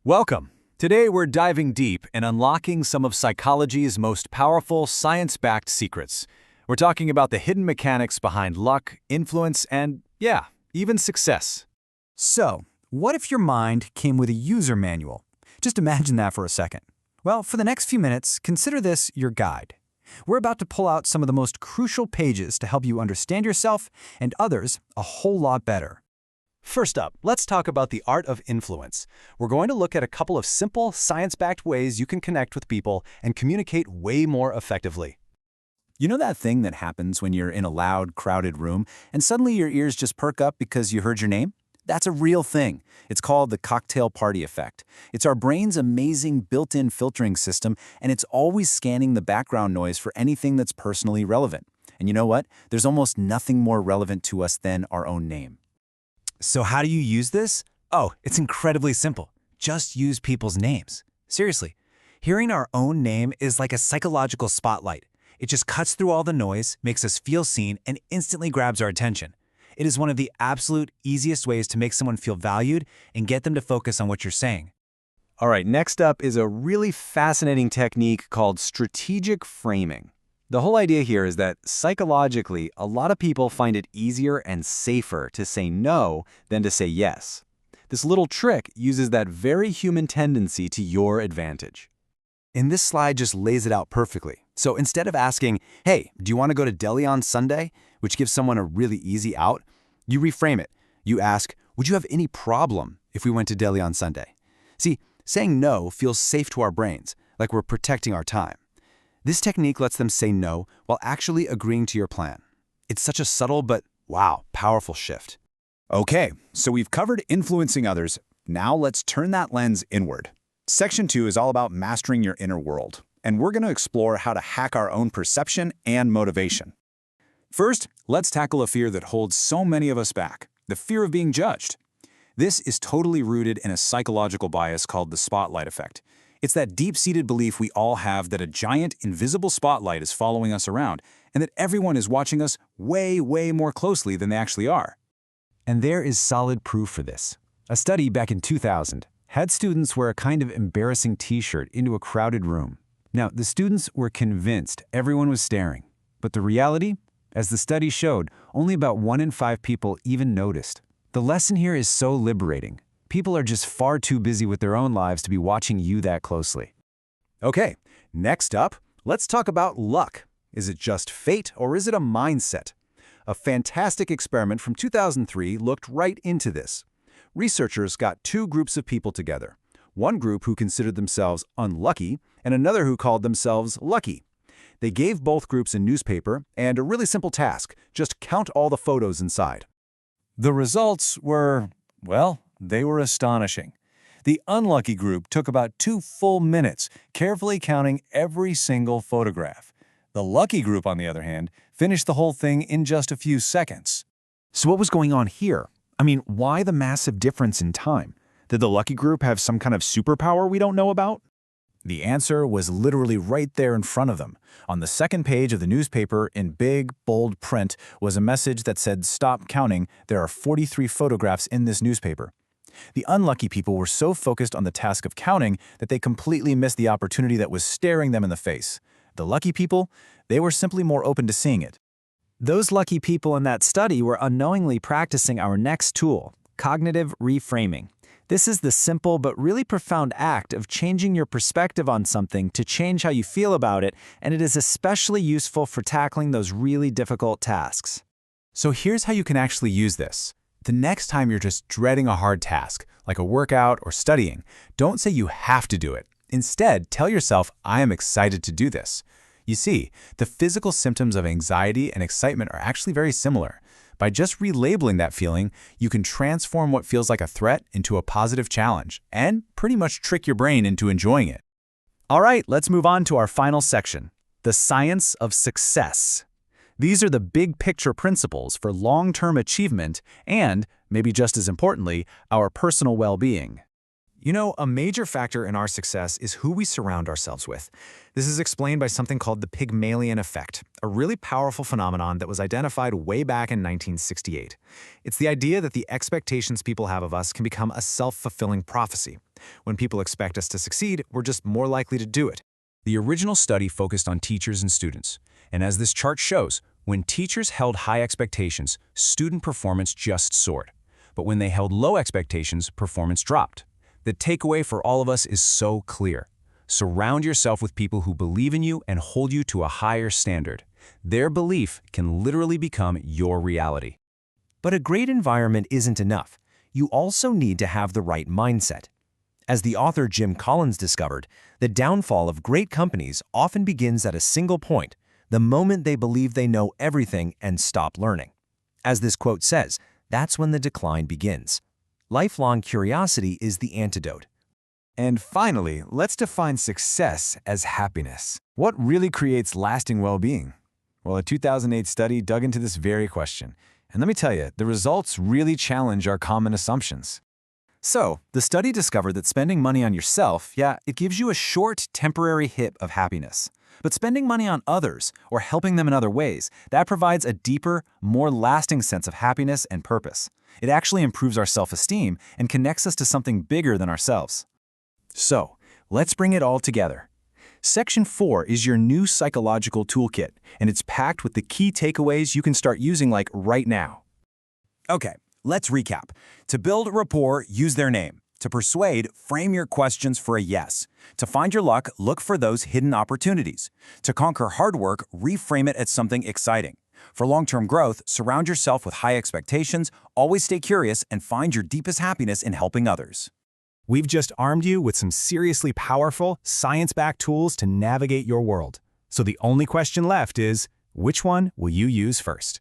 Welcome. Today we're diving deep and unlocking some of psychology's most powerful science-backed secrets. We're talking about the hidden mechanics behind luck, influence, and, yeah, even success. So, what if your mind came with a user manual? Just imagine that for a second. Well, for the next few minutes, consider this your guide. We're about to pull out some of the most crucial pages to help you understand yourself and others a whole lot better. First up, let's talk about the art of influence. We're going to look at a couple of simple, science-backed ways you can connect with people and communicate way more effectively. You know that thing that happens when you're in a loud, crowded room and suddenly your ears just perk up because you heard your name? That's a real thing. It's called the cocktail party effect. It's our brain's amazing built-in filtering system, and it's always scanning the background noise for anything that's personally relevant. And you know what? There's almost nothing more relevant to us than our own name. So how do you use this? Oh, it's incredibly simple. Just use people's names. Seriously, hearing our own name is like a psychological spotlight. It just cuts through all the noise, makes us feel seen, and instantly grabs our attention. It is one of the absolute easiest ways to make someone feel valued and get them to focus on what you're saying. All right, next up is a really fascinating technique called strategic framing. The whole idea here is that psychologically, a lot of people find it easier and safer to say no than to say yes. This little trick uses that very human tendency to your advantage. And this slide just lays it out perfectly. So instead of asking, hey, do you want to go to Delhi on Sunday, which gives someone a really easy out, you reframe it. You ask, would you have any problem if we went to Delhi on Sunday? See, saying no feels safe to our brains, like we're protecting our time. This technique lets them say no while actually agreeing to your plan. It's such a subtle but, wow, powerful shift. Okay, so we've covered influencing others. Now let's turn that lens inward. Section 2 is all about mastering your inner world, and we're going to explore how to hack our own perception and motivation. First, let's tackle a fear that holds so many of us back, the fear of being judged. This is totally rooted in a psychological bias called the spotlight effect. It's that deep-seated belief we all have that a giant, invisible spotlight is following us around and that everyone is watching us way, way more closely than they actually are. And there is solid proof for this. A study back in 2000 had students wear a kind of embarrassing t-shirt into a crowded room. Now, the students were convinced everyone was staring. But the reality? As the study showed, only about 1 in 5 people even noticed. The lesson here is so liberating. People are just far too busy with their own lives to be watching you that closely. Okay, next up, let's talk about luck. Is it just fate or is it a mindset? A fantastic experiment from 2003 looked right into this. Researchers got 2 groups of people together. One group who considered themselves unlucky and another who called themselves lucky. They gave both groups a newspaper and a really simple task, just count all the photos inside. The results were, well, they were astonishing. The unlucky group took about 2 full minutes, carefully counting every single photograph. The lucky group, on the other hand, finished the whole thing in just a few seconds. So what was going on here? I mean, why the massive difference in time? Did the lucky group have some kind of superpower we don't know about? The answer was literally right there in front of them. On the second page of the newspaper, in big, bold print, was a message that said, "Stop counting, there are 43 photographs in this newspaper." The unlucky people were so focused on the task of counting that they completely missed the opportunity that was staring them in the face. The lucky people, they were simply more open to seeing it. Those lucky people in that study were unknowingly practicing our next tool, cognitive reframing. This is the simple but really profound act of changing your perspective on something to change how you feel about it, and it is especially useful for tackling those really difficult tasks. So here's how you can actually use this. The next time you're just dreading a hard task, like a workout or studying, don't say you have to do it. Instead, tell yourself, I am excited to do this. You see, the physical symptoms of anxiety and excitement are actually very similar. By just relabeling that feeling, you can transform what feels like a threat into a positive challenge and pretty much trick your brain into enjoying it. All right, let's move on to our final section, the science of success. These are the big picture principles for long-term achievement and, maybe just as importantly, our personal well-being. You know, a major factor in our success is who we surround ourselves with. This is explained by something called the Pygmalion effect, a really powerful phenomenon that was identified way back in 1968. It's the idea that the expectations people have of us can become a self-fulfilling prophecy. When people expect us to succeed, we're just more likely to do it. The original study focused on teachers and students, and as this chart shows, when teachers held high expectations, student performance just soared. But when they held low expectations, performance dropped. The takeaway for all of us is so clear. Surround yourself with people who believe in you and hold you to a higher standard. Their belief can literally become your reality. But a great environment isn't enough. You also need to have the right mindset. As the author Jim Collins discovered, the downfall of great companies often begins at a single point, the moment they believe they know everything and stop learning. As this quote says, that's when the decline begins. Lifelong curiosity is the antidote. And finally, let's define success as happiness. What really creates lasting well-being? Well, a 2008 study dug into this very question. And let me tell you, the results really challenge our common assumptions. So, the study discovered that spending money on yourself, it gives you a short, temporary hit of happiness. But spending money on others, or helping them in other ways, that provides a deeper, more lasting sense of happiness and purpose. It actually improves our self-esteem and connects us to something bigger than ourselves. So, let's bring it all together. Section 4 is your new psychological toolkit, and it's packed with the key takeaways you can start using right now. Okay, let's recap. To build rapport, use their name. To persuade, frame your questions for a yes. To find your luck, look for those hidden opportunities. To conquer hard work, reframe it as something exciting. For long-term growth, surround yourself with high expectations, always stay curious, and find your deepest happiness in helping others. We've just armed you with some seriously powerful, science-backed tools to navigate your world. So the only question left is, which one will you use first?